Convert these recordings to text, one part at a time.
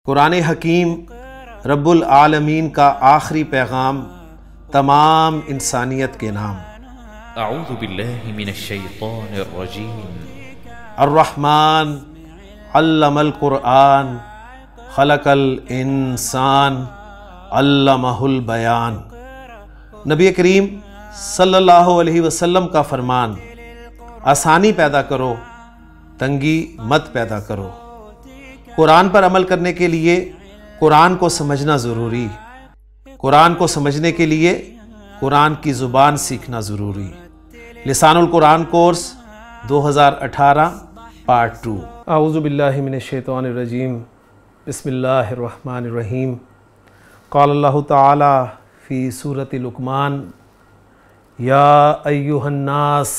कुरान हकीम रब्बुल आलमीन का आखिरी पैगाम तमाम इंसानियत के नाम। अऊज़ु बिल्लाहि मिनश शैतानिर रजीम। अर्रहमान अल्लमल कुरआन खलकल इंसान अल्लमहुल बयान। नबी करीम सल्लल्लाहु अलैहि वसल्लम का फरमान, आसानी पैदा करो, तंगी मत पैदा करो। कुरान पर अमल करने के लिए कुरान को समझना ज़रूरी, कुरान को समझने के लिए कुरान की ज़ुबान सीखना ज़रूरी। लिसानुल कुरान कोर्स 2018 पार्ट 2। आऊज़ु बिल्लाहि मिनश शैतानिर रजीम। बिस्मिल्लाहिर रहमानिर रहीम। क़ाल अल्लाहु तआला फ़ी सूरति लुक़मान, या अय्युहन्नास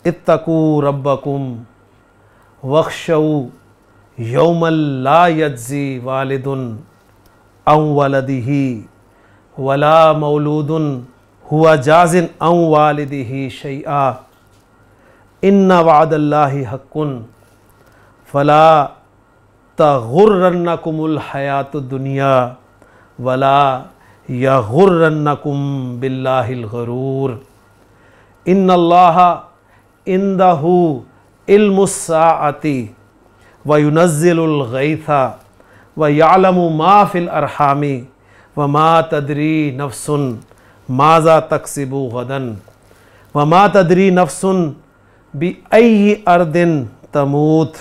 इत्तक़ू रब्बकुम वख़्शौ यौमल ला यज्ज़ी वालिदुन अन वलदिही वला मौलूदुन हुवा जाज़िन अन वालिदिही शैआ इन्ना वअदल्लाहि हक़्क़ुन फ़ला तग़ुर्रन्नकुमुल हयातुद दुनिया वला यग़ुर्रन्नकुम बिल्लाहिल गरूर। इन्नल्लाहा इंदहु इल्मुस्साअति व युनज़्ज़िलुल गैसा व यअलमु मा फ़िल अरहामी व मा तदरी नफ्सुन माज़ा तक्सिबु गदन व मा तदरी नफ्सुन बिअय्यि अर्दिन तमूत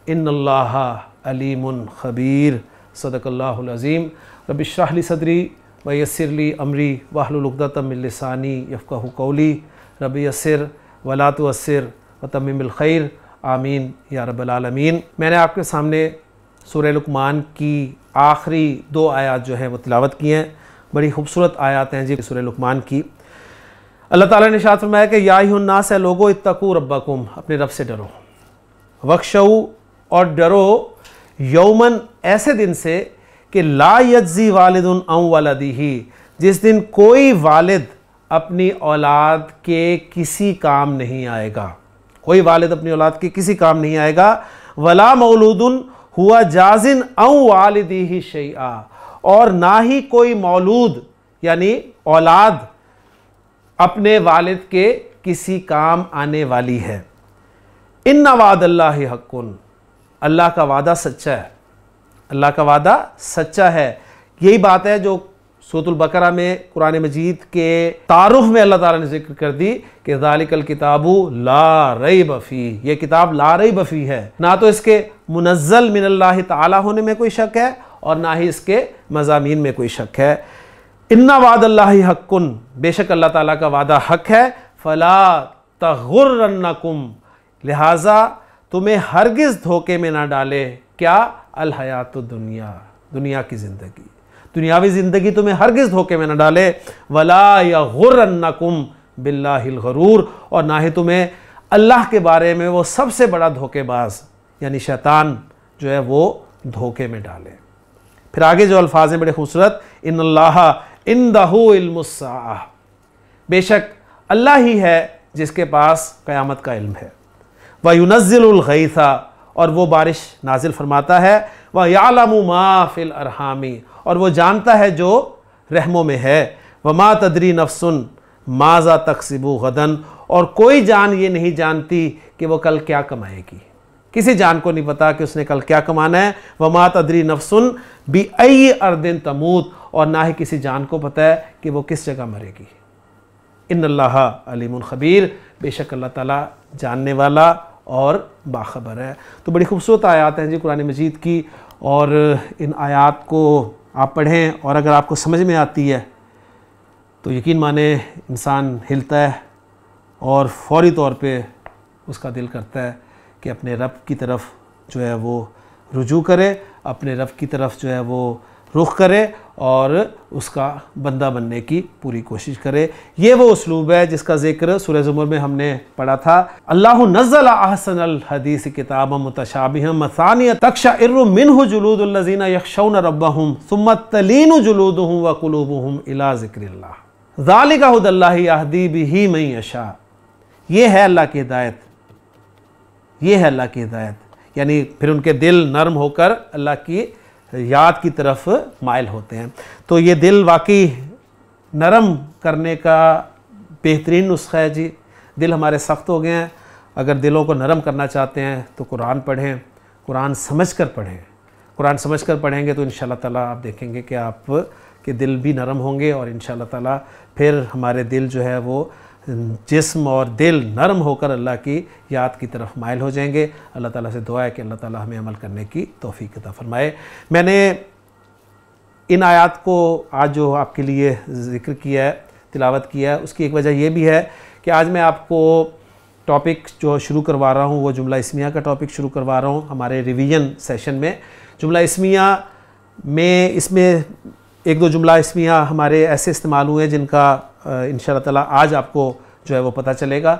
इन्नल्लाहा अलीमुन खबीर। सदक़ल्लाहुल अज़ीम। रब्बि इश्रह ली सदरी व यस्सिर ली अमरी वहलुल उक़दतम मिन लिसानी यफ़क़हू क़ौली। रब्बि यस्सिर वला तुअस्सिर व तम्मिमिल खैर, आमीन या रब्बल आलमीन। मैंने आपके सामने सूरह लुक़मान की आखिरी 2 आयत जो है वो तिलावत की हैं। बड़ी खूबसूरत आयत हैं जी सूरह लुक़मान की। अल्लाह ताला ने इरशाद फरमाया कि या अय्युहन्नास, है लोगो, इत्तक़ू रब्बकुम, अपने रब से डरो, वख़्शौ, और डरो, यौमन, ऐसे दिन से कि ला यज्ज़ी वालिदुन अन वलदिही, जिस दिन कोई वालिद अपनी औलाद के किसी काम नहीं आएगा, कोई वालिद अपनी औलाद के किसी काम नहीं आएगा। वला मौलूदुन हुआ जाज़िन अन वालिदिही शैआ, और ना ही कोई मौलूद यानी औलाद अपने वालिद के किसी काम आने वाली है। इन्ना वादल्लाहि हक़्क़ुन, अल्लाह का वादा सच्चा है, अल्लाह का वादा सच्चा है। यही बात है जो सूरतुल बकरा में कुरान मजीद के तारुफ में अल्लाह ताला ने जिक्र कर दी कि ज़ालिकल किताबु ला रैब फ़ीह, ये किताब ला रैब फ़ीह है। ना तो इसके मुनज़्ज़ल मिनल्लाहि ताला होने में कोई शक है और ना ही इसके मज़ामीन में कोई शक है। इन्ना वादल्लाहि हक़्क़ुन, बेशक अल्लाह ताला का वादा हक़ है। फ़ला तग़ुर्रन्नकुम, लिहाजा तुम्हें हरगिज़ धोखे में ना डाले, क्या, अल हयातुद दुनिया, दुनिया की ज़िंदगी, दुनियावी ज़िंदगी तुम्हें हरगिज़ धोखे में न डाले। वला यग़ुर्रन्नकुम बिल्लाहिल गरूर, और ना ही तुम्हें अल्लाह के बारे में वो सबसे बड़ा धोखेबाज यानी शैतान जो है वो धोखे में डाले। फिर आगे जो अल्फाज हैं बड़े खूबसूरत, इन्नल्लाहा इंदहु इल्मुस्साअह, बेशक अल्लाह ही है जिसके पास क़यामत का इल्म है। व युनज़्ज़िलुल गैसा, और वो बारिश नाजिल फरमाता है। व यअलमु मा फ़िल अरहामी, और वो जानता है जो रहमों में है। व मा तदरी नफ्सुन माज़ा तक्सिबु गदन, और कोई जान ये नहीं जानती कि वो कल क्या कमाएगी, किसी जान को नहीं पता कि उसने कल क्या कमाना है। व मा तदरी नफ्सुन बिअय्यि अर्दिन तमूत, और ना ही किसी जान को पता है कि वो किस जगह मरेगी। इन्नल्लाहा अलीमुन खबीर, बेशक अल्लाह ताला जानने वाला और बाखबर है। तो बड़ी खूबसूरत आयत हैं जी कुरान मजीद की, और इन आयत को आप पढ़ें और अगर आपको समझ में आती है तो यकीन माने इंसान हिलता है और फौरी तौर पे उसका दिल करता है कि अपने रब की तरफ जो है वो रुजू करे, अपने रब की तरफ जो है वो रुख करे और उसका बंदा बनने की पूरी कोशिश करे। ये वो उसलूब है जिसका ज़िक्र सूरह ज़ुमर में हमने पढ़ा था। अल्लाहु नज़्ज़ल अहसनल हदीस किताबम मुतशाबिहम मसानिय तक़शइरु मिन्हु जुलूदुल लज़ीना यख़शौना रब्बहुम सुम्मा तलीनु जुलूदुहुम व क़ुलूबुहुम इला ज़िक्रिल्लाह ज़ालिका हुदल्लाहि यहदी बिही मन यशा। ये है अल्लाह की हिदायत, ये है अल्लाह की हिदायत, यानी फिर उनके दिल नरम होकर अल्लाह की याद की तरफ माइल होते हैं। तो ये दिल वाकई नरम करने का बेहतरीन नुस्खा है जी। दिल हमारे सख्त हो गए हैं, अगर दिलों को नरम करना चाहते हैं तो कुरान पढ़ें, कुरान समझ कर पढ़ें। कुरान समझ कर पढ़ेंगे तो इंशाअल्लाह ताला आप देखेंगे कि आप के दिल भी नरम होंगे और इंशाअल्लाह ताला फिर हमारे दिल जो है वो जिस्म और दिल नरम होकर अल्लाह की याद की तरफ माइल हो जाएंगे। अल्लाह ताला से दुआ है कि अल्लाह ताला हमें अमल करने की तौफीक अता फरमाए। मैंने इन आयात को आज जो आपके लिए ज़िक्र किया है, तिलावत किया है, उसकी एक वजह यह भी है कि आज मैं आपको टॉपिक जो शुरू करवा रहा हूँ वो जुमला इस्मिया का टॉपिक शुरू करवा रहा हूँ हमारे रिवीजन सेशन में। जुमला इस्मिया में इसमें एक दो जुमला इस्मिया हमारे ऐसे इस्तेमाल हुए जिनका इंशाअल्लाह ताला आज आपको जो है वो पता चलेगा।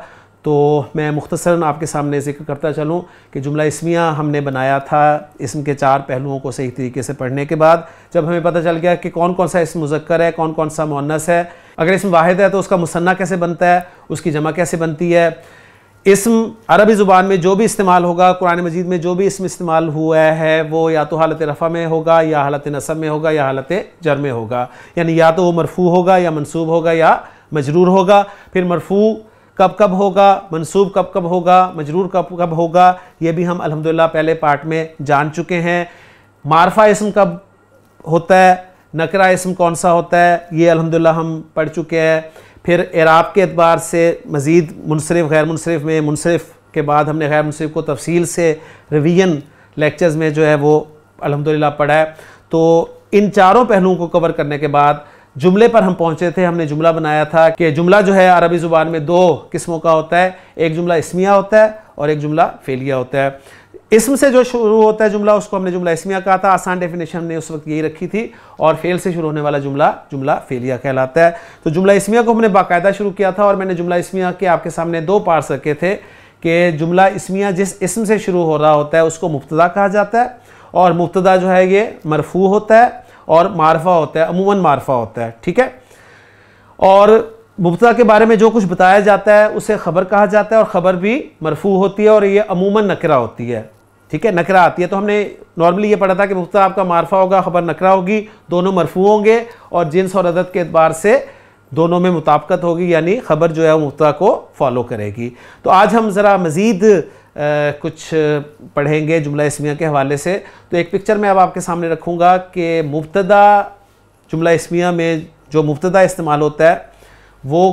तो मैं मुख्तसरन आपके सामने ज़िक्र करता चलूँ कि जुमला इस्मिया हमने बनाया था इसम के 4 पहलुओं को सही तरीके से पढ़ने के बाद। जब हमें पता चल गया कि कौन कौन सा इसम मुज़क्कर है, कौन कौन सा मुअन्नस है, अगर इसम वाहिद है तो उसका मुसन्ना कैसे बनता है, उसकी जमा कैसे बनती है, इसम अरबी ज़ुबान में जो भी इस्तेमाल होगा, कुरान मजीद में जो भी इसम इस्तेमाल हुआ है वो या तो हालत रफ़ा में होगा या हालत नसब में होगा या हालत जर में होगा, यानी या तो वो मरफू होगा या मंसूब होगा या मजरूर होगा। फिर मरफू कब कब होगा, मंसूब कब कब होगा, मजरूर कब कब होगा, ये भी हम अल्हम्दुलिल्लाह पहले पार्ट में जान चुके हैं। मारफा इसम कब होता है, नकरा इसम कौन सा होता है, ये अल्हम्दुलिल्लाह हम पढ़ चुके हैं। फिर एराब के एतबार से मज़ीद मुनसरिफ गैर मुनसरिफ में, मुनसरिफ के बाद हमने गैर मुनसरिफ को तफसील से रिवीजन लेक्चर्स में जो है वो अल्हम्दुलिल्लाह पढ़ा है। तो इन चारों पहलुओं को कवर करने के बाद जुमले पर हम पहुंचे थे। हमने जुमला बनाया था कि जुमला जो है अरबी ज़ुबान में 2 किस्मों का होता है, एक जुमला इस्मिया होता है और एक जुमला फेलिया होता है। इसम से जो शुरू होता है जुमला उसको हमने जुमला इस्मिया कहा था, आसान डेफिनेशन हमने उस वक्त यही रखी थी, और फेल से शुरू होने वाला जुमला जुमला फेलिया कहलाता है। तो जुमला इस्मिया को हमने बाकायदा शुरू किया था और मैंने जुमला इस्मिया के आपके सामने 2 पार्ट्स रखे थे कि जुमला इस्मिया जिस इसम से शुरू हो रहा होता है उसको मुब्तदा कहा जाता है, और मुब्तदा जो है ये मरफू होता है और मारफा होता है, अमूमन मारफा होता है, ठीक है। और मुब्तदा के बारे में जो कुछ बताया जाता है उसे खबर कहा जाता है, और ख़बर भी मरफू होती है और ये अमूमन नकरा होती है, ठीक है, नकरा आती है। तो हमने नॉर्मली ये पढ़ा था कि मुब्तदा आपका मारफा होगा, खबर नकरा होगी, दोनों मरफू होंगे और जिन्स और अदद के एतबार से दोनों में मुताबिकत होगी, यानी खबर जो है वो मुब्तदा को फॉलो करेगी। तो आज हम ज़रा मज़ीद कुछ पढ़ेंगे जुमला इस्मिया के हवाले से। तो एक पिक्चर मैं अब आपके सामने रखूँगा कि मुब्तदा जुमला इस्मिया में जो मुब्तदा इस्तेमाल होता है वो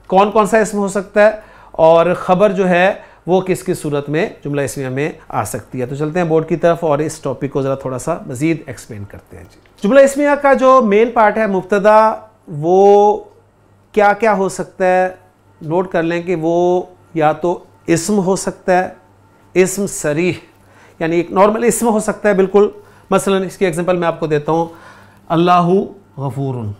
कौन कौन सा इसम हो सकता है और ख़बर जो है वो किस किस सूरत में जुमला इस्मिया में आ सकती है। तो चलते हैं बोर्ड की तरफ और इस टॉपिक को ज़रा थोड़ा सा मज़ीद एक्सप्लेन करते हैं जी। जुमला इस्मिया का जो मेन पार्ट है मुब्तदा, वो क्या क्या हो सकता है, नोट कर लें कि वो या तो इस्म हो सकता है, इस्म सरीह यानी एक नॉर्मल इस्म हो सकता है बिल्कुल। मसलन इसकी एग्जांपल मैं आपको देता हूँ, अल्लाहु गफूरुन,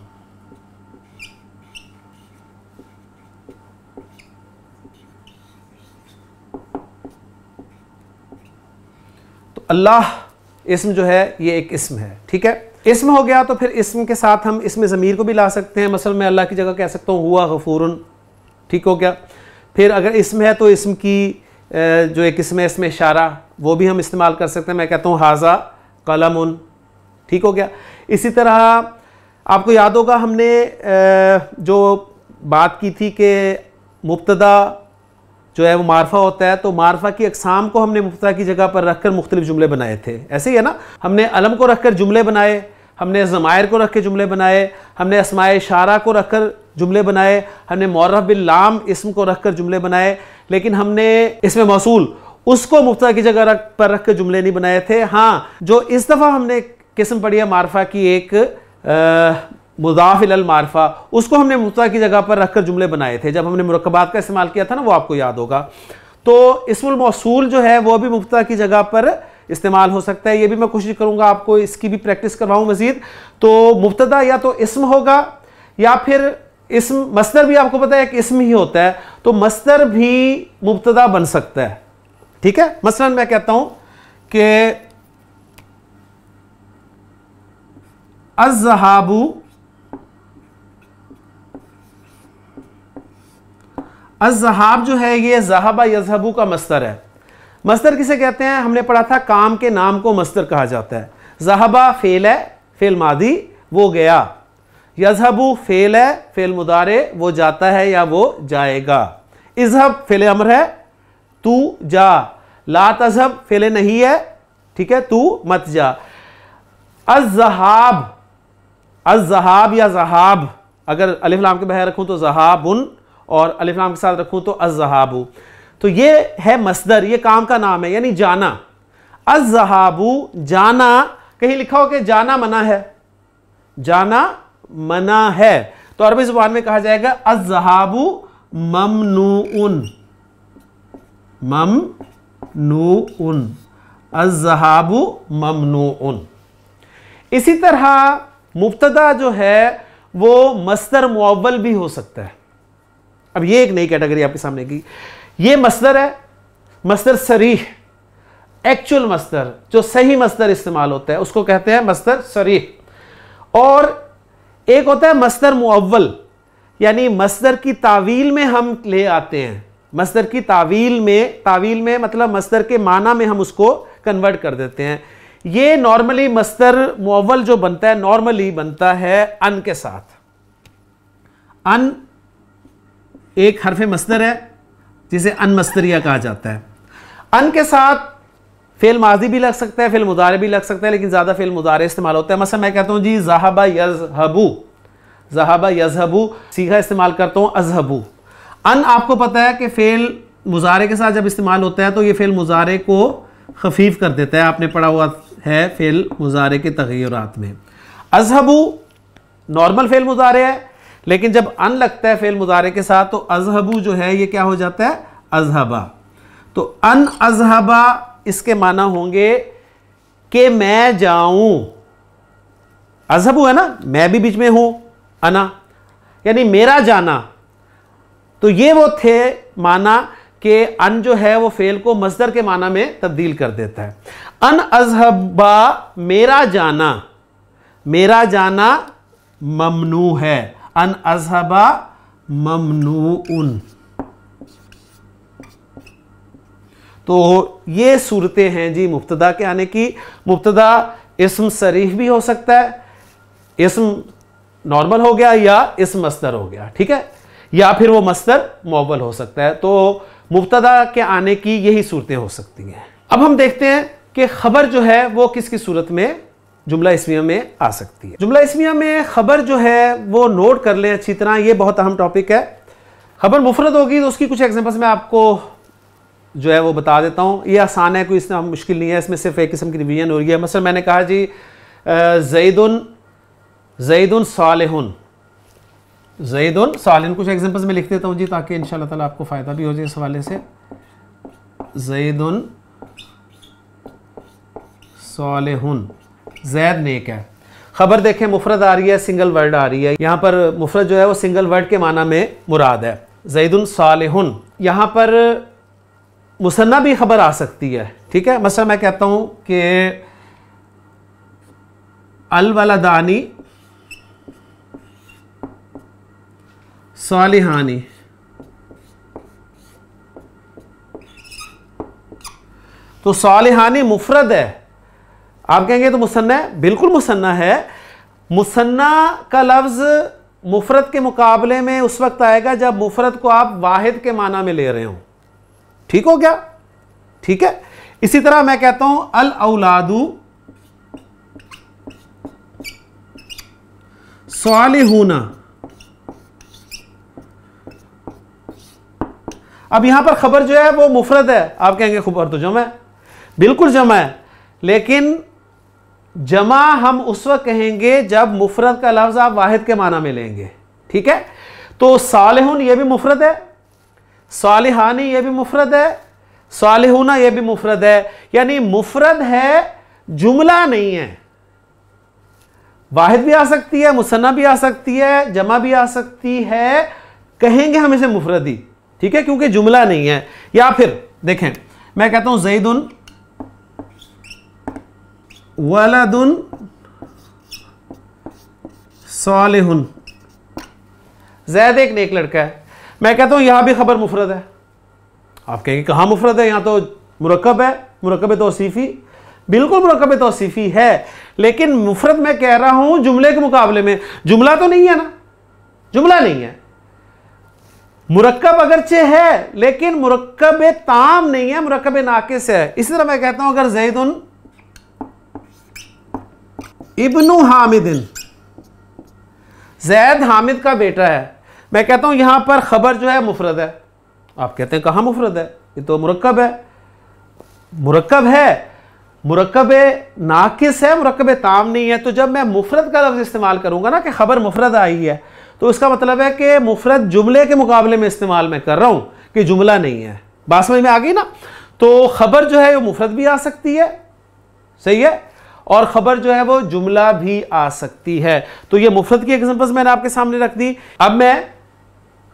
तो अल्लाह इस्म जो है ये एक इस्म है, ठीक है। इस्म हो गया तो फिर इस्म के साथ हम इसमें ज़मीर को भी ला सकते हैं। मसलन मैं अल्लाह की जगह कह सकता हूँ हुआ गफूरुन, ठीक हो गया। फिर अगर इस्म है तो इस्म की जो एक इस्म है इसमें इशारा वो भी हम इस्तेमाल कर सकते हैं। मैं कहता हूँ हाजा कलमुन, ठीक हो गया। इसी तरह आपको याद होगा हमने जो बात की थी कि मुब्तदा जो है वो मारफा होता है, तो मारफा की अक़साम को हमने मुब्तदा की जगह पर रखकर मुख्तलिफ जुमले बनाए थे, ऐसे ही है ना। हमने अलम को रखकर जुमले बनाए, हमने ज़मायर को रख के जुमले बनाए, हमने अस्माए इशारा को रखकर जुमले बनाए, हमने मुअर्रफ बिल लाम इस्म को रखकर जुमले बनाए, लेकिन हमने इसमें मौसूल उसको मुब्तदा की जगह पर रख कर जुमले नहीं बनाए थे। हाँ, जो इस दफ़ा हमने किस्म पढ़ी है मारफा की एक मुदाफ इलल मारफा, उसको हमने मुब्तदा की जगह पर रखकर जुमले बनाए थे जब हमने मुरक्कबात का इस्तेमाल किया था ना, वो आपको याद होगा। तो इस्मुल मौसूल जो है वो भी मुब्तदा की जगह पर इस्तेमाल हो सकता है। ये भी मैं कोशिश करूंगा आपको इसकी भी प्रैक्टिस करवाऊं मजीद। तो मुब्तदा या तो इस्म होगा या फिर इस्म, मस्दर भी आपको पता है एक इस्म ही होता है, तो मस्दर भी मुब्तदा बन सकता है, ठीक है। मसलन मैं कहता हूं कि अज़्ज़हाबु, अज़्ज़हाब जो है ये ज़हाबा यज़हबु का मस्दर है। मस्दर किसे कहते हैं, हमने पढ़ा था काम के नाम को मस्दर कहा जाता है। ज़हबा फेल है, फेल मादी, वो गया। यज़हबु फेल है, फेल मुदारे, वो जाता है या वो जाएगा। इज़हब फेल अमर है, तू जा। ला तज़हब फेल नहीं है, ठीक है, तू मत जा। अज़्ज़हाब, अज़्ज़हाब या ज़हाब, अगर अलिफ लाम के बगैर रखूं तो ज़हाबुन और अलिफ लाम के साथ रखूं तो अज़्ज़हाबु। तो ये है मस्दर, ये काम का नाम है, यानी जाना। अज़्ज़हाबु जाना, कहीं लिखा हो कि जाना मना है, जाना मना है, तो अरबी ज़ुबान में कहा जाएगा अज़्ज़हाबु ममनूउन, ममनूउन, अज़्ज़हाबु ममनूउन। इसी तरह मुब्तदा जो है वो मस्दर मुअव्वल भी हो सकता है। अब ये एक नई कैटेगरी आपके सामने की, ये मस्दर है, मस्दर सरीह, एक्चुअल मस्दर, जो सही मस्दर इस्तेमाल होता है उसको कहते हैं मस्दर सरीह। और एक होता है मस्दर मुअव्वल, यानी मस्दर की तावील में हम ले आते हैं, मस्दर की तावील में मतलब मस्दर के माना में हम उसको कन्वर्ट कर देते हैं। ये नॉर्मली मस्दर मुअव्वल जो बनता है, नॉर्मली बनता है अन के साथ। अन एक हरफ मस्दर है जिसे अन मस्दरिया कहा जाता है। अन के साथ फेल माजी भी लग सकता है, फेल मुदारे भी लग सकता है, लेकिन ज़्यादा फेल मुदारे इस्तेमाल होता है। मसलन मैं कहता हूँ जी ज़हाबा यज़हबू, ज़हाबा यज़हबू, सीखा इस्तेमाल करता हूँ अज़हबू। अन आपको पता है कि फेल मुजारे के साथ जब इस्तेमाल होता है तो ये फेल मुजारे को खफीफ कर देता है, आपने पढ़ा हुआ है फेल मुजारे के तग़य्युरात में। अज़हबू नॉर्मल फेल मुजारे है, लेकिन जब अन लगता है फेल मुजारे के साथ तो अज़हबू जो है ये क्या हो जाता है, अज़हबा। तो अन अज़हबा इसके माना होंगे कि मैं जाऊं। अज़हबू है ना, मैं भी बीच में हूं, अना यानी मेरा जाना। तो ये वो थे माना कि अन जो है वो फेल को मस्दर के माना में तब्दील कर देता है। अन अज़हबा मेरा जाना, मेरा जाना ममनू है, अन अज़हबा ममनूउन। तो ये सूरतें हैं जी मुब्तदा के आने की। मुब्तदा इस्म सरीह भी हो सकता है, इस्म नॉर्मल हो गया या इस्म मस्दर हो गया, ठीक है, या फिर वो मस्दर मुअव्वल हो सकता है। तो मुब्तदा के आने की यही सूरतें हो सकती हैं। अब हम देखते हैं कि खबर जो है वो किस किस सूरत में जुमला इस्मिया में आ सकती है। जुमला इस्मिया में खबर जो है वो नोट कर लें अच्छी तरह, ये बहुत अहम टॉपिक है। खबर मुफरद होगी तो उसकी कुछ एग्जांपल्स मैं आपको जो है वो बता देता हूँ। ये आसान है, कोई इसमें मुश्किल नहीं है, इसमें सिर्फ एक किस्म की रिवीजन हो रही है। मसलन मैंने कहा जी ज़ैदुन सालिहुन, ज़ैदुन सालिहुन, कुछ एग्जांपल्स मैं लिख देता हूँ जी ताकि इंशाअल्लाह ताला आपको फ़ायदा भी हो जाए इस हवाले से। ज़ैदुन सालिहुन, ज़ैद नेक है। खबर देखें मुफरद आ रही है, सिंगल वर्ड आ रही है, यहाँ पर मुफरद जो है वो सिंगल वर्ड के माना में मुराद है। ज़ैदुन सालिहुन, यहाँ पर मुसन्ना भी खबर आ सकती है, ठीक है। मसलन मैं कहता हूँ कि अल वलदानी सालिहानी, तो सालिहानी मुफरद है, आप कहेंगे तो मुसन्ना है, बिल्कुल मुसन्ना है। मुसन्ना का लफ्ज़ मुफरद के मुकाबले में उस वक्त आएगा जब मुफरद को आप वाहिद के माना में ले रहे हो, ठीक हो गया, ठीक है। इसी तरह मैं कहता हूं अल औलादू सालिहूना, अब यहां पर खबर जो है वो मुफरद है, आप कहेंगे खबर तो जमा है, बिल्कुल जमा है, लेकिन जमा हम उस वक्त कहेंगे जब मुफरद का लफ्ज़ आप वाहिद के माना में लेंगे, ठीक है। तो सालिहुन ये भी मुफरद है, सालिहानी ये भी मुफरद है, सालिहुना ये भी मुफरद है, यानी मुफरद है, जुमला नहीं है। वाहिद भी आ सकती है, मुसन्ना भी आ सकती है, जमा भी आ सकती है, कहेंगे हम इसे मुफरद ही, ठीक है, क्योंकि जुमला नहीं है। या फिर देखें मैं कहता हूं ज़ैदुन वलदुन सालिहुन, ज़ैद एक नेक लड़का है, मैं कहता हूं यहां भी खबर मुफरद है, आप कहेंगे कहां मुफरद है, यहां तो मुरक्कब है, मुरक्कब तौसीफी, बिल्कुल मुरक्कब तौसीफी है, लेकिन मुफरद मैं कह रहा हूं जुमले के मुकाबले में। जुमला तो नहीं है ना, जुमला नहीं है। मुरक्कब अगरचे है लेकिन मुरक्कब ताम नहीं है, मुरक्कब नाकिस है। इसी तरह मैं कहता हूं अगर ज़ैदुन इब्नु हामिदिन, जैद हामिद का बेटा है, मैं कहता हूं यहां पर खबर जो है मुफरद है। आप कहते हैं कहां मुफरद है, ये तो मुरक्कब है। मुरक्कब है, मुरक्कब नाकिस है, मुरक्कब ताम नहीं है। तो जब मैं मुफरद का लफ्ज़ इस्तेमाल करूंगा ना कि खबर मुफरद आई है, तो इसका मतलब है कि मुफरद जुमले के मुकाबले में इस्तेमाल मैं कर रहा हूं कि जुमला नहीं है। बात समझ में आ गई ना? तो खबर जो है वो मुफरद भी आ सकती है, सही है, और खबर जो है वो जुमला भी आ सकती है। तो ये मुफरद की एग्जांपल्स मैंने आपके सामने रख दी। अब मैं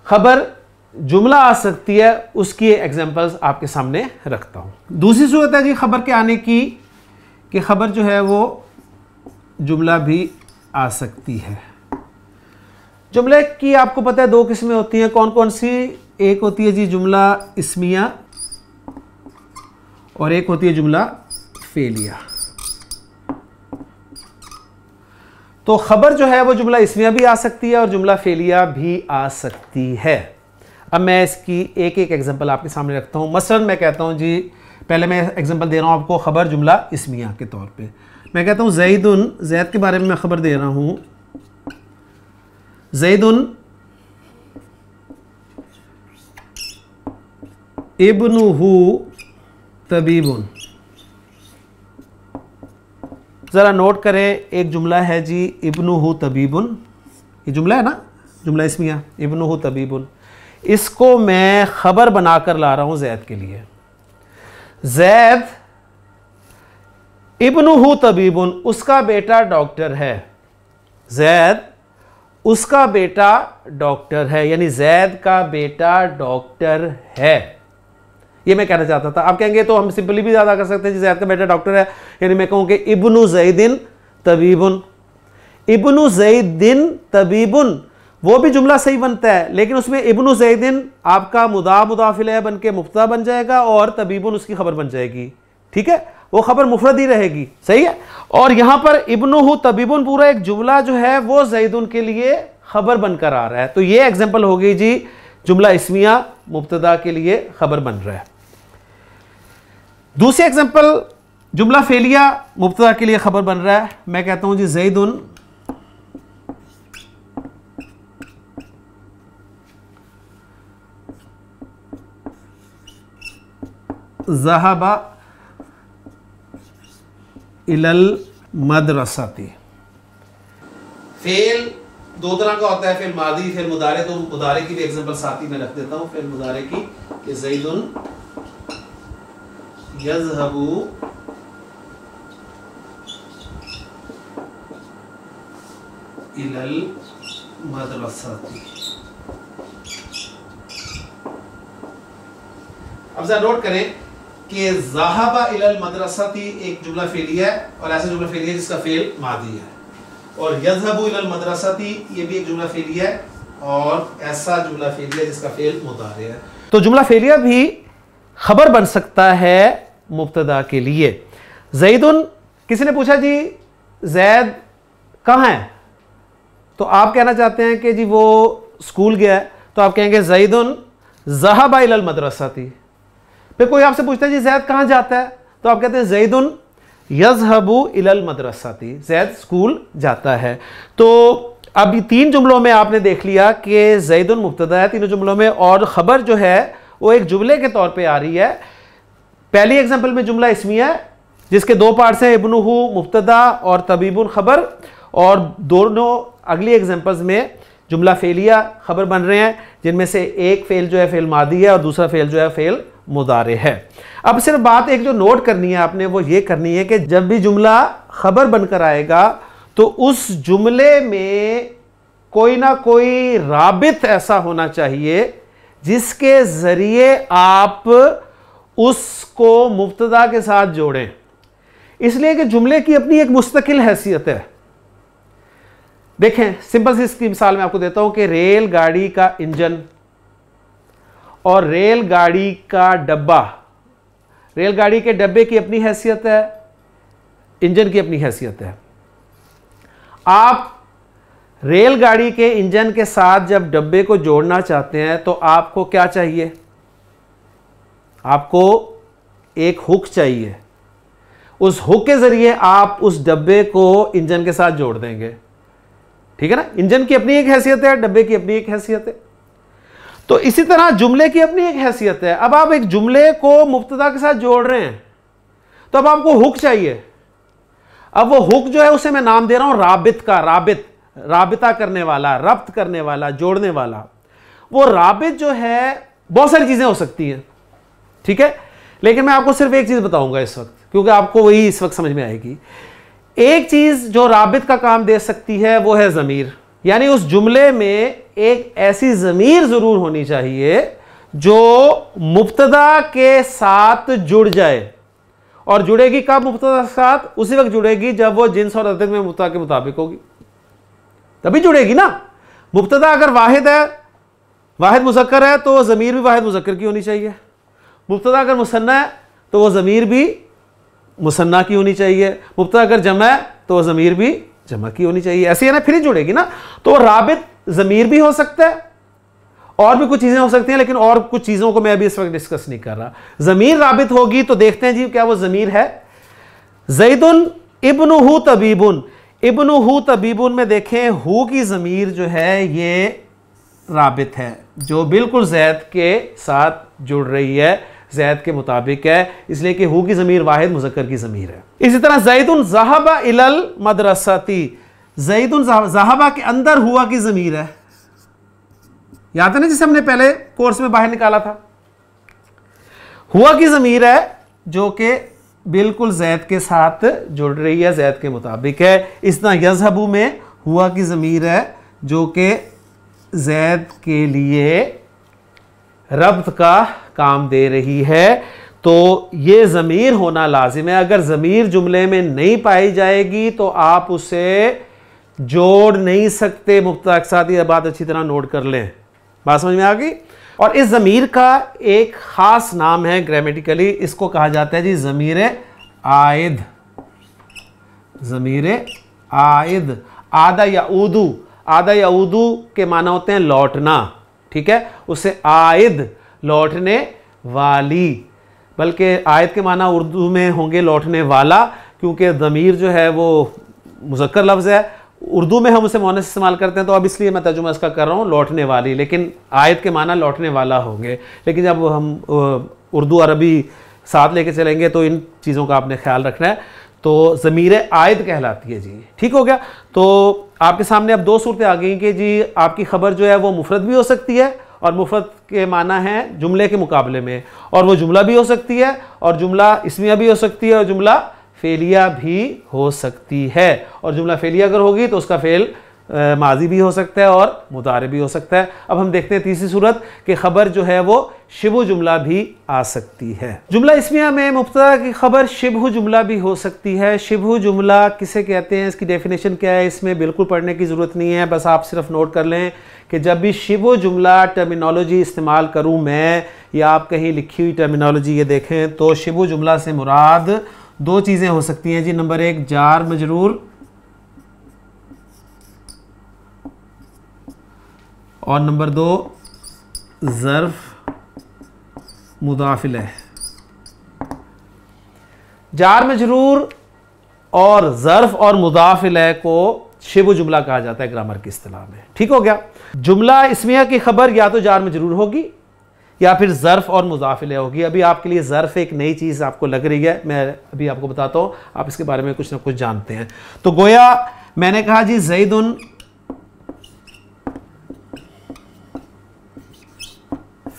खबर जुमला आ सकती है उसकी एग्जांपल्स आपके सामने रखता हूं। दूसरी सूरत है जी खबर के आने की कि खबर जो है वो जुमला भी आ सकती है। जुमले की आपको पता है दो किस्में होती हैं, कौन कौन सी? एक होती है जी जुमला इस्मिया और एक होती है जुमला फेलिया। तो खबर जो है वो जुमला इस्मिया भी आ सकती है और जुमला फेलिया भी आ सकती है। अब मैं इसकी एक एक एग्जांपल आपके सामने रखता हूं। मसलन मैं कहता हूं जी, पहले मैं एग्जांपल दे रहा हूं आपको खबर जुमला इस्मिया के तौर पे। मैं कहता हूं ज़ैदुन, ज़ैद के बारे में मैं खबर दे रहा हूं, ज़ैदुन इब्नुहु तबीबुन। ज़रा नोट करें, एक जुमला है जी इब्नुहु तबीबुन, ये जुमला है ना, जुमला इस्मिया, इब्नुहु तबीबुन। इसको मैं खबर बनाकर ला रहा हूं ज़ैद के लिए। ज़ैद इब्नुहु तबीबुन, उसका बेटा डॉक्टर है। ज़ैद उसका बेटा डॉक्टर है, यानी ज़ैद का बेटा डॉक्टर है, ये मैं कहना चाहता था। आप कहेंगे तो हम सिंपली भी ज़्यादा कर सकते हैं जी, ज़ैद का बेटा डॉक्टर है, यानी मैं कहूँ कि इब्नु ज़ैदिन तबीबुन। इब्नु ज़ैदिन तबीबुन वो भी जुमला सही बनता है, लेकिन उसमें इब्नु ज़ैदिन आपका मुदाफ इलैह बन के मुब्तदा बन जाएगा और तबीबुन उसकी खबर बन जाएगी। ठीक है, वो खबर मुफरद ही रहेगी, सही है। और यहां पर इब्नुहु तबीबुन पूरा एक जुमला जो है वो ज़ैदुन के लिए खबर बनकर आ रहा है। तो ये एग्जाम्पल हो गई जी, जुमला इस्मिया मुब्तदा के लिए खबर बन रहा है। दूसरी एग्जाम्पल जुमला फेलिया मुब्तदा के लिए खबर बन रहा है। मैं कहता हूं जी ज़ैदुन ज़हबा इलल मदरसती। फेल दो तरह का होता है, फेल मादी, फेल मुदारे। तो मुदारे की भी एग्जांपल साथ ही में रख देता हूं, फेल मुदारे की कि ज़ैदुन यज़हबु इलल मदरसती। अब जरा नोट करें कि ज़हबा इलल मदरसती एक जुमला फेलिया है और ऐसा जुमला फेलिया जिसका फेल मादी है, और यज़हबु इलल मदरसती ये भी एक जुमला फेलिया है और ऐसा जुमला फेलिया जिसका फेल मुदारे है। तो जुमला फेलिया भी खबर बन सकता है मुब्तदा के लिए। ज़ैदुन, किसी ने पूछा जी ज़ैद कहाँ है, तो आप कहना चाहते हैं कि जी वो स्कूल गया है, तो आप कहेंगे ज़ैदुन ज़हबा इलल मदरसती। फिर कोई आपसे पूछता है जी ज़ैद कहाँ जाता है, तो आप कहते हैं ज़ैदुन यज़हबु इलल मदरसती, ज़ैद स्कूल जाता है। तो अब तीन जुमलों में आपने देख लिया कि ज़ैदुन मुब्तदा है तीनों जुमलों में, और ख़बर जो है वो एक जुमले के तौर पे आ रही है। पहली एग्जांपल में जुमला इस्मिया है जिसके दो पार्ट्स हैं, इब्नुहु मुब्तदा और तबीबुन खबर, और दोनों अगली एग्जांपल्स में जुमला फेलिया खबर बन रहे हैं, जिनमें से एक फेल जो है फेल मादी है और दूसरा फेल जो है फेल मुदारे है। अब सिर्फ बात एक जो नोट करनी है आपने वो ये करनी है कि जब भी जुमला खबर बनकर आएगा तो उस जुमले में कोई ना कोई राबित ऐसा होना चाहिए जिसके ज़रिए आप उसको मुब्तदा के साथ जोड़ें, इसलिए कि जुमले की अपनी एक मुस्तकिल हैसियत है। देखें, सिंपल सी इसकी मिसाल मैं आपको देता हूं कि रेलगाड़ी का इंजन और रेलगाड़ी का डब्बा, रेलगाड़ी के डब्बे की अपनी हैसियत है, इंजन की अपनी हैसियत है। आप रेलगाड़ी के इंजन के साथ जब डब्बे को जोड़ना चाहते हैं तो आपको क्या चाहिए? आपको एक हुक चाहिए। उस हुक के जरिए आप उस डब्बे को इंजन के साथ जोड़ देंगे, ठीक है ना। इंजन की अपनी एक हैसियत है, डब्बे की अपनी एक हैसियत है। तो इसी तरह जुमले की अपनी एक हैसियत है। अब आप एक जुमले को मुब्तदा के साथ जोड़ रहे हैं तो अब आपको हुक चाहिए। अब वो हुक जो है उसे मैं नाम दे रहा हूं राबित का। राबिता करने वाला, रब्त करने वाला, जोड़ने वाला। वो राबित जो है बहुत सारी चीजें हो सकती हैं, ठीक है, लेकिन मैं आपको सिर्फ एक चीज बताऊंगा इस वक्त, क्योंकि आपको वही इस वक्त समझ में आएगी। एक चीज जो राबित का काम दे सकती है वो है ज़मीर, यानी उस जुमले में एक ऐसी ज़मीर जरूर होनी चाहिए जो मुब्तदा के साथ जुड़ जाए। और जुड़ेगी कब मुब्तदा के साथ? उसी वक्त जुड़ेगी जब वो जिन्स और अदद में मुब्तदा के मुताबिक होगी, तभी जुड़ेगी ना। मुब्तदा अगर वाहिद है, वाहिद मुज़क्कर है, तो ज़मीर भी वाहिद मुज़क्कर की होनी चाहिए। मुब्तदा अगर मुसन्ना है तो वो ज़मीर भी मुसन्ना की होनी चाहिए। मुब्तदा अगर जमा है तो वो ज़मीर भी जमा की होनी चाहिए। ऐसे है ना, फिर ही जुड़ेगी ना। तो राबित ज़मीर भी हो सकता है और भी कुछ चीज़ें हो सकती हैं, लेकिन और कुछ चीज़ों को मैं अभी इस वक्त डिस्कस नहीं कर रहा। ज़मीर राबित होगी तो देखते हैं जी क्या वो ज़मीर है। ज़ैदुन इब्नुहु तबीबुन। इब्नुहु तबीबुन में देखें हु की ज़मीर जो है ये राबित है, जो बिल्कुल ज़ैद के साथ जुड़ रही है, ज़ैद के मुताबिक है, इसलिए कि हु की ज़मीर वाहिद मुज़क्कर की ज़मीर है। इसी तरह ज़ैदुन ज़हबा इलल मदरसती। ज़ैदुन ज़हबा के अंदर हुआ की ज़मीर है, याद है ना, जिसे हमने पहले कोर्स में बाहर निकाला था। हुआ की ज़मीर है जो कि बिल्कुल ज़ैद के साथ जुड़ रही है, ज़ैद के मुताबिक है। इस तरह यज़हबु में हुआ की ज़मीर है जो कि ज़ैद के लिए रब्त का काम दे रही है। तो ये ज़मीर होना लाजिम है। अगर ज़मीर जुमले में नहीं पाई जाएगी तो आप उसे जोड़ नहीं सकते मुब्तदा के साथ। ये बात अच्छी तरह नोट कर लें, बात समझ में आ गई। और इस ज़मीर का एक ख़ास नाम है ग्रामेटिकली, इसको कहा जाता है जी ज़मीर आयद। ज़मीर आयद। आदा या उदू, आदा या उदू के माना होते हैं लौटना, ठीक है। उसे आयद लौटने वाली, बल्कि आयद के माना उर्दू में होंगे लौटने वाला, क्योंकि ज़मीर जो है वो मुज़क्कर लफ्ज़ है। उर्दू में हम उसे मुअन्नस इस्तेमाल करते हैं, तो अब इसलिए मैं तर्जुमा इसका कर रहा हूँ लौटने वाली, लेकिन आयत के माना लौटने वाला होंगे। लेकिन जब हम उर्दू अरबी साथ लेके चलेंगे तो इन चीज़ों का आपने ख्याल रखना है। तो ज़मीर आयद कहलाती है जी, ठीक हो गया। तो आपके सामने अब दो सूरतें आ गई कि जी आपकी खबर जो है वो मुफरद भी हो सकती है, और मुफरद के माना है जुमले के मुकाबले में, और वो जुमला भी हो सकती है, और जुमला इस्मिया भी हो सकती है, और जुमला फेलिया भी हो सकती है। और जुमला फेलिया अगर होगी तो उसका फेल माजी भी हो सकता है और मुदारे भी हो सकता है। अब हम देखते हैं तीसरी सूरत कि खबर जो है वो शिबु जुमला भी आ सकती है। जुमला इस्मिया में मुब्तदा की खबर शिबहु जुमला भी हो सकती है। शिबहु जुमला किसे कहते हैं, इसकी डेफिनेशन क्या है, इसमें बिल्कुल पढ़ने की ज़रूरत नहीं है, बस आप सिर्फ नोट कर लें कि जब भी शिबहु जुमला टर्मिनोलॉजी इस्तेमाल करूँ मैं, या आप कहीं लिखी हुई टर्मिनोलॉजी ये देखें, तो शिबहु जुमला से मुराद दो चीज़ें हो सकती हैं जी। नंबर एक जार मजरूर, और नंबर दो ज़र्फ़ मुदाफ़िल है। जार मजरूर और ज़र्फ़ और मुदाफ़िल है को शिबहु जुमला कहा जाता है ग्रामर की इस्तिलाह में, ठीक हो गया। जुमला इस्मिया की खबर या तो जार मजरूर होगी या फिर ज़र्फ़ और मुदाफ़िल होगी। अभी आपके लिए ज़र्फ़ एक नई चीज़ आपको लग रही है, मैं अभी आपको बताता हूँ, आप इसके बारे में कुछ ना कुछ जानते हैं। तो गोया मैंने कहा जी ज़ैदुन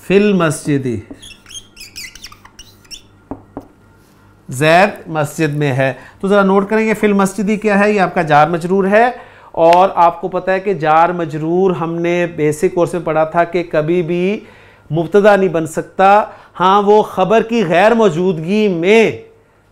फिल मस्जिदी, ज़ैद मस्जिद में है। तो ज़रा नोट करेंगे फिल मस्जिदी क्या है, ये आपका जार मजरूर है। और आपको पता है कि जार मजरूर हमने बेसिक कोर्स में पढ़ा था कि कभी भी मुब्तदा नहीं बन सकता। हाँ, वो ख़बर की गैर मौजूदगी में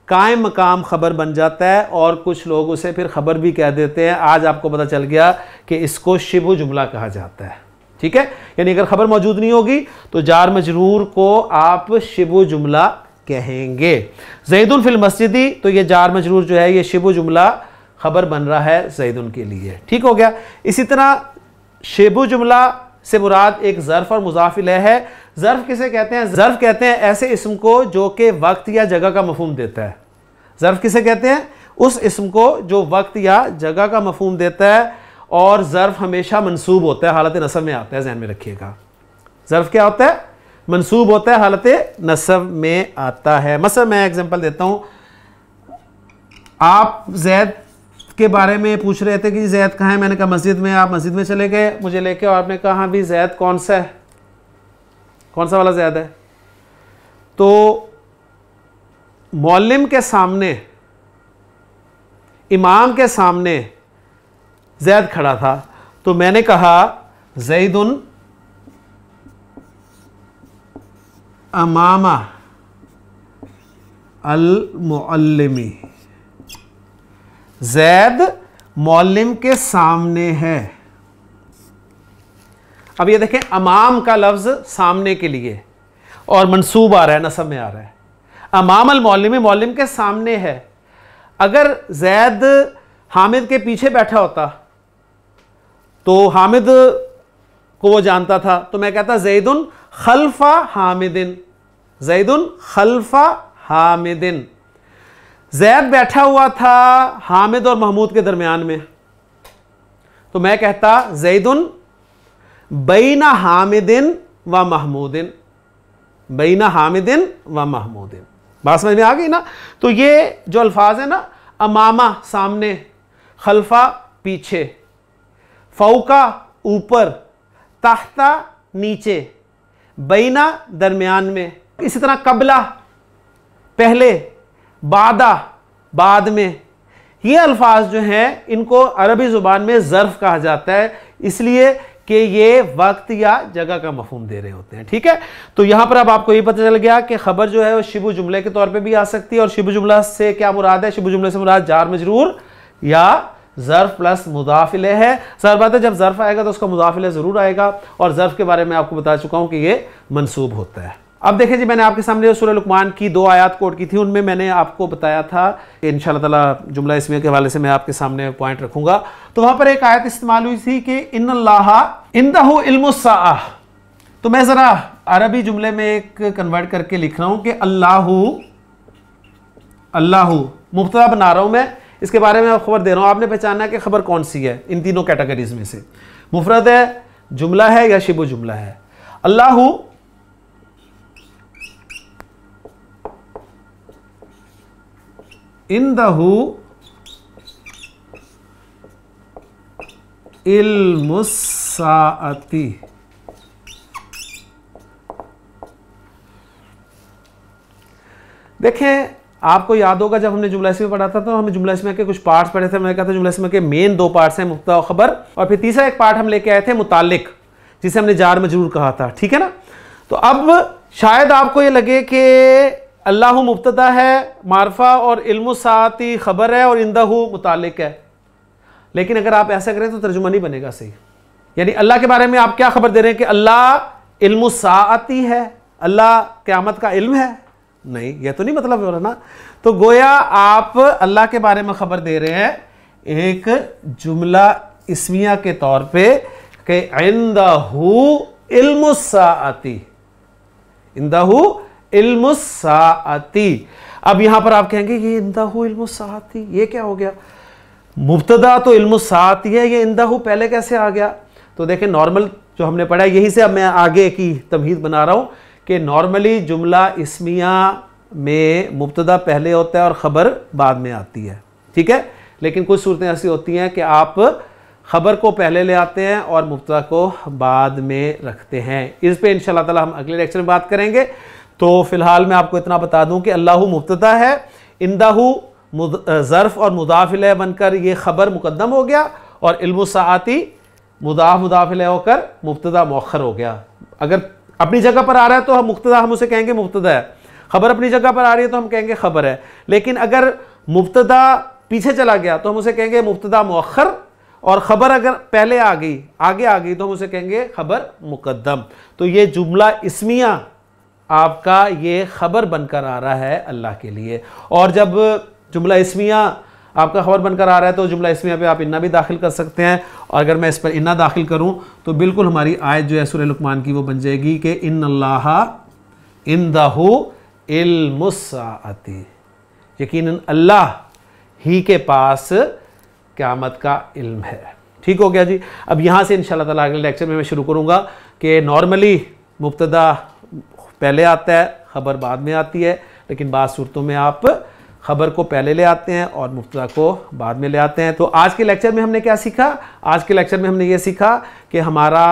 कायम मकाम ख़बर बन जाता है, और कुछ लोग उसे फिर ख़बर भी कह देते हैं। आज आपको पता चल गया कि इसको शिबहु जुमला कहा जाता है, ठीक है। यानी अगर ख़बर मौजूद नहीं होगी तो जार मजरूर को आप शिबहु जुमला कहेंगे। ज़ैदुन फिल मस्जिदी, तो ये जार मजरूर जो है ये शिबु जुमला खबर बन रहा है ज़ैदुन के लिए। ठीक हो गया। इसी तरह शिबु जुमला से मुराद एक ज़र्फ़ और मुज़ाफ़ इलैह है। ज़र्फ़ किसे कहते हैं? ज़र्फ़ कहते हैं ऐसे इस्म को जो कि वक्त या जगह का मफ़हूम देता है। ज़र्फ़ किसे कहते हैं? उस इस्म को जो वक्त या जगह का मफ़हूम देता है। और ज़र्फ़ हमेशा मंसूब होता है, हालत नसब में आता है, ज़हन में रखिएगा। ज़र्फ़ क्या होता है? मंसूब होता है, हालत नसब में आता है। मसला मैं एग्जांपल देता हूँ। आप ज़ैद के बारे में पूछ रहे थे कि ज़ैद कहाँ है, मैंने कहा मस्जिद में। आप मस्जिद में चले गए मुझे लेके, और आपने कहा हाँ भी ज़ैद कौन सा है, कौन सा वाला ज़ैद है? तो मौलिम के सामने, इमाम के सामने ज़ैद खड़ा था, तो मैंने कहा ज़ैदुन अमामा अल मुअल्लिमी, ज़ैद मौलिम के सामने है। अब ये देखें, अमाम का लफ्ज़ सामने के लिए और मंसूब आ रहा है, नसब में आ रहा है। अमाम अल मौलिमी, मौलिम के सामने है। अगर ज़ैद हामिद के पीछे बैठा होता तो हामिद को वो जानता था, तो मैं कहता ज़ैदुन खल्फा हामिदिन, ज़ैदुन खल्फा हामिदिन। ज़ैद बैठा हुआ था हामिद और महमूद के दरमियान में, तो मैं कहता ज़ैदुन बैना हामिदिन व महमूदिन, बैना हामिदिन व महमूदिन। बात समझ में आ गई ना? तो ये जो अल्फाज है ना, अमामा सामने, खल्फा पीछे, फौका ऊपर, ताहता नीचे, बैना दरमियान में, इसी तरह कबला पहले, बादा बाद में, ये अल्फाज जो हैं इनको अरबी ज़ुबान में ज़र्फ़ कहा जाता है, इसलिए कि ये वक्त या जगह का मफ़हूम दे रहे होते हैं। ठीक है। तो यहाँ पर अब आपको ये पता चल गया कि ख़बर जो है वो शिबु जुमले के तौर पे भी आ सकती है। और शिबु जुमला से क्या मुराद है? शिबु जुमले से मुराद जार मजरूर या ज़र्फ़ प्लस मुज़ाफ़ इलैह है। ज़ाहिर बात है जब ज़र्फ़ आएगा तो उसका मुज़ाफ़ इलैह ज़रूर आएगा, और ज़र्फ़ के बारे में आपको बता चुका हूँ कि ये मंसूब होता है। अब देखें जी, मैंने आपके सामने सूरह लुक़मान की 2 आयत कोट की थी, उनमें मैंने आपको बताया था कि इंशाअल्लाह ताला जुमला इसमिया के हवाले से मैं आपके सामने पॉइंट रखूंगा। तो वहाँ पर एक आयत इस्तेमाल हुई थी कि इन्नल्लाहा इंदहु इल्मुस्साअह, तो मैं ज़रा अरबी जुमले में एक कन्वर्ट करके लिख रहा हूँ कि अल्लाहु, अल्लाहु मुब्तदा बना रहा हूँ मैं, इसके बारे में खबर दे रहा हूँ। आपने पहचाना है कि खबर कौन सी है इन तीनों कैटेगरीज में से, मुफरद है, जुमला है या शिबु जुमला है। अल्लाहु इंदहु इल्मुस्साअती, देखें आपको याद होगा जब हमने जुमला इसमिया पढ़ा था तो हमने जुमला इसमिया के कुछ पार्ट्स पढ़े थे। मैंने कहा था जुमला इसमिया के मेन 2 पार्ट्स हैं, मुब्तदा और खबर, और फिर तीसरा एक पार्ट हम लेके आए थे मुताल्लिक, जिसे हमने जार मजरूर कहा था। ठीक है ना? तो अब शायद आपको ये लगे कि अल्लाहु मुब्तदा है, मारफा, और इल्मुस्साअती खबर है, और इंदहु मुताल्लिक है। लेकिन अगर आप ऐसा करें तो तर्जुमा नहीं बनेगा सही। यानी अल्लाह के बारे में आप क्या खबर दे रहे हैं कि अल्लाह इल्मुस्साअती है, अल्लाह क़यामत का इल्म है? नहीं, यह तो नहीं मतलब हो रहा ना। तो गोया आप अल्लाह के बारे में खबर दे रहे हैं एक जुमला इस्मिया के तौर पे कि इंदहु इल्मुस्साअती, इंदहु इल्मुस्साअती। अब यहां पर आप कहेंगे ये इंदहु इल्मुस्साअती, ये क्या हो गया? मुब्तदा तो इल्मुस्साअती है, ये इंदहु पहले कैसे आ गया? तो देखें नॉर्मल जो हमने पढ़ा है, यही से अब मैं आगे की तमहीद बना रहा हूं कि नॉर्मली जुमला इस्मिया में मुब्तदा पहले होता है और ख़बर बाद में आती है। ठीक है। लेकिन कुछ सूरतें ऐसी होती हैं कि आप ख़बर को पहले ले आते हैं और मुब्तदा को बाद में रखते हैं। इस पे इंशाअल्लाह ताला हम अगले लेक्चर में बात करेंगे। तो फ़िलहाल मैं आपको इतना बता दूं कि अल्लाहु मुब्तदा है, इंदहु ज़र्फ़ और मुज़ाफ़ इलैह बनकर ये ख़बर मुक़द्दम हो गया, और इल्मुस्साअती मुज़ाफ़ इलैह होकर मुब्तदा मुअख्खर हो गया। अगर अपनी जगह पर आ रहा है तो हम मुब्तदा, हम उसे कहेंगे मुब्तदा है। खबर अपनी जगह पर आ रही है तो हम कहेंगे खबर है। लेकिन अगर मुब्तदा पीछे चला गया तो हम उसे कहेंगे मुब्तदा मुअख्खर, और खबर अगर पहले आ गई, आगे आ गई, तो हम उसे कहेंगे खबर मुक़द्दम। तो ये जुमला इस्मिया आपका ये खबर बनकर आ रहा है अल्लाह के लिए। और जब जुमला इस्मिया आपका खबर बनकर आ रहा है तो जुमला इस्मिया पे आप इन्ना भी दाखिल कर सकते हैं। और अगर मैं इस पर इन्ना दाखिल करूं तो बिल्कुल हमारी आयत जो है सूरह लुक़मान की वो बन जाएगी कि इन्नल्लाह इंदहु इल्मुस्साअती, यकीनन अल्लाह ही के पास क़यामत का इल्म है। ठीक हो गया जी। अब यहाँ से इंशाअल्लाह ताला अगले लेक्चर में मैं शुरू करूँगा कि नॉर्मली मुब्तदा पहले आता है, ख़बर बाद में आती है, लेकिन बाद सूरतों में आप ख़बर को पहले ले आते हैं और मुब्तदा को बाद में ले आते हैं। तो आज के लेक्चर में हमने क्या सीखा? आज के लेक्चर में हमने ये सीखा कि हमारा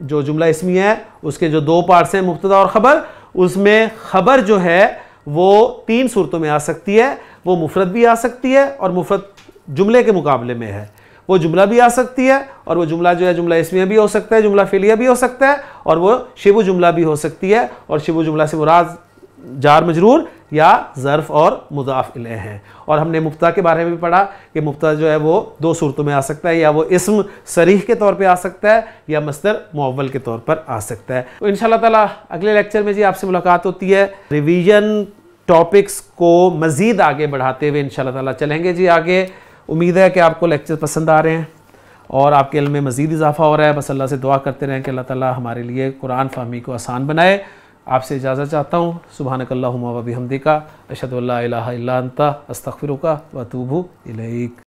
जो जुमला इस्मी है उसके जो दो पार्ट्स हैं, मुब्तदा और ख़बर, उसमें ख़बर जो है वो 3 सूरतों में आ सकती है। वो मुफरद भी आ सकती है और मुफरद जुमले के मुकाबले में है, वो जुमला भी आ सकती है, और वो जुमला जो है जुमला इस्मिया भी हो सकता है, जुमला फ़िलिया भी हो सकता है, और वो शिबु जुमला भी हो सकती है। और शिबु जुमला से मुराद जार मजरूर या ज़र्फ़ और मुज़ाफ़ इलैह हैं। और हमने मुब्तदा के बारे में भी पढ़ा कि मुब्तदा जो है वो 2 सूरतों में आ सकता है, या वो इस्म सरीह के तौर पे आ सकता है या मस्दर मुअव्वल के तौर पर आ सकता है। तो इंशाअल्लाह ताला अगले लेक्चर में जी आपसे मुलाकात होती है। रिवीजन टॉपिक्स को मज़ीद आगे बढ़ाते हुए इंशाअल्लाह ताला चलेंगे जी आगे। उम्मीद है कि आपको लेक्चर पसंद आ रहे हैं और आपके इल्म में मज़ीद इजाफ़ा हो रहा है। बस अल्लाह से दुआ करते रहें कि अल्लाह ताला हमारे लिए कुरान फ़हमी को आसान बनाए। आपसे इजाज़त चाहता हूँ। सुब्हानकल्लाहुम्मा व बिहम्दिका अशहदु अल्ला इलाहा इल्ला अंता अस्तग़फिरुका व अतूबु इलैक।